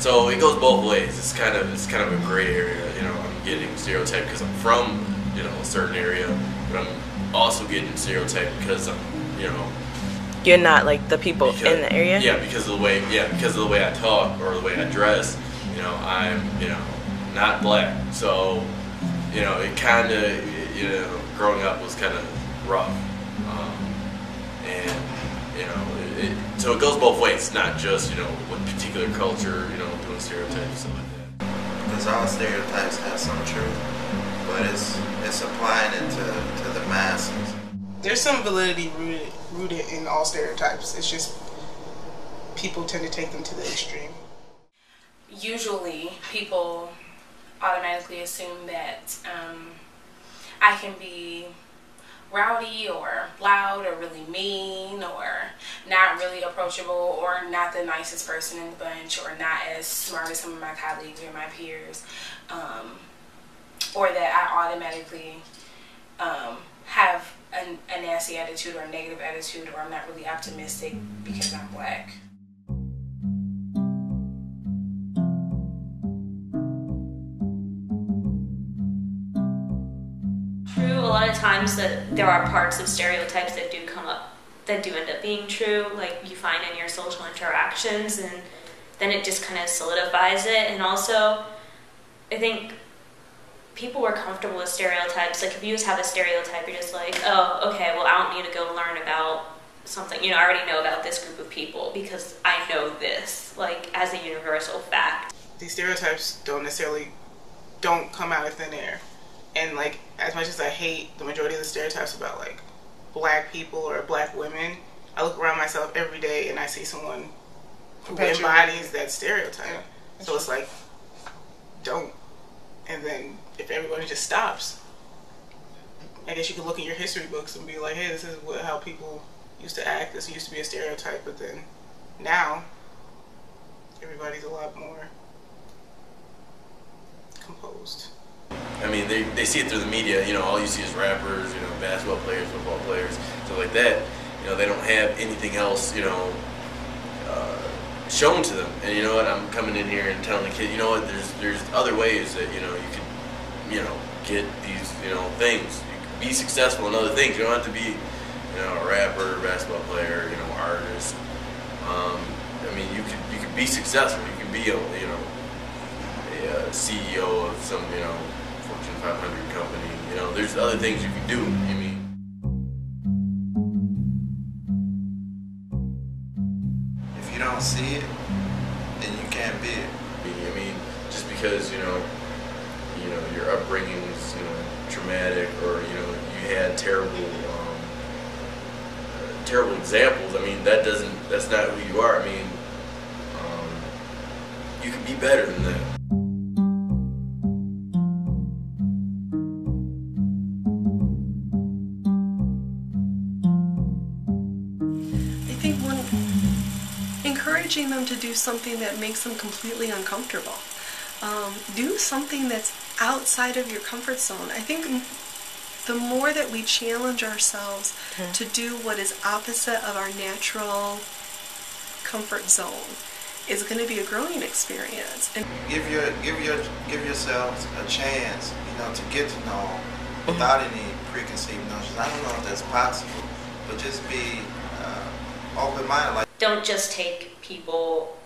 So it goes both ways. It's kind of a gray area. You know, I'm getting stereotyped because I'm from, you know, a certain area, but I'm also getting stereotyped because I'm, you know. You're not like the people in the area? Yeah, because of the way I talk or the way I dress, you know, I'm, you know, not black. So, you know, it kind of, you know, growing up was kind of rough. And, you know, so it goes both ways, not just, you know, with particular culture, you know, doing stereotypes and stuff like that. Because all stereotypes have some truth, but it's applying it to the masses. There's some validity rooted in all stereotypes. It's just people tend to take them to the extreme. Usually people automatically assume that I can be rowdy or loud or really mean or not really approachable or not the nicest person in the bunch or not as smart as some of my colleagues or my peers, or that I automatically have a nasty attitude or a negative attitude, or I'm not really optimistic because I'm black. True, a lot of times that there are parts of stereotypes that do come up, that do end up being true, like you find in your social interactions, and then it just kind of solidifies it. And also, I think people were comfortable with stereotypes. Like if you just have a stereotype, you're just like, oh, okay, well I don't need to go learn about something, you know, I already know about this group of people because I know this, like as a universal fact. These stereotypes don't come out of thin air. And like, as much as I hate the majority of the stereotypes about like black people or black women, I look around myself every day and I see someone who embodies that stereotype. Yeah. So it's like, don't. And then if everybody just stops, I guess you can look in your history books and be like, hey, this is how people used to act. This used to be a stereotype, but then now everybody's a lot more composed. I mean, they see it through the media. You know, all you see is rappers, you know, basketball players, football players, stuff like that. You know, they don't have anything else, you know, shown to them. And you know what, I'm coming in here and telling the kid, you know what, there's other ways that, you know, you can, you know, get these, you know, things. You can be successful in other things. You don't have to be, you know, a rapper, basketball player, you know, artist. I mean, you could be successful. You can be a, you know, a CEO of some, you know, Fortune 500 company. You know, there's other things you can do. I mean, If you don't see it, then you can't be it. I mean, just because, you know, your upbringing was, you know, traumatic, or, you know, you had terrible examples. I mean, that's not who you are. I mean, you can be better than that. Encouraging them to do something that makes them completely uncomfortable. Do something that's outside of your comfort zone. I think the more that we challenge ourselves to do what is opposite of our natural comfort zone is going to be a growing experience. And Give yourselves a chance, you know, to get to know them without any preconceived notions. I don't know if that's possible, but just be open-minded. Like, don't just take people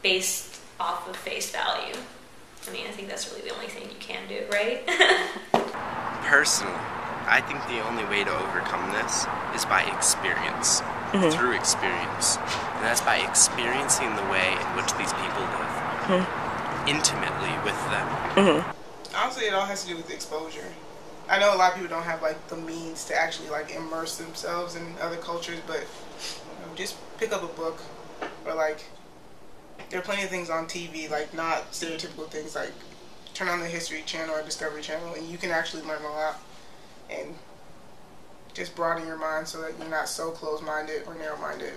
based off of face value. I mean, I think that's really the only thing you can do, right? Personally, I think the only way to overcome this is by experience, through experience. And that's by experiencing the way in which these people live, intimately with them. Honestly, it all has to do with exposure. I know a lot of people don't have like the means to actually like immerse themselves in other cultures, but you know, just pick up a book, or like there are plenty of things on TV, like not stereotypical things, like turn on the History Channel or Discovery Channel and you can actually learn a lot and just broaden your mind so that you're not so closed-minded or narrow-minded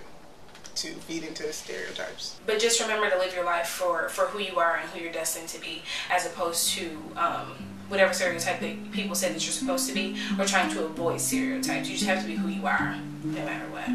to feed into stereotypes. But just remember to live your life for who you are and who you're destined to be, as opposed to whatever stereotype that people say that you're supposed to be, or trying to avoid stereotypes. You just have to be who you are, no matter what.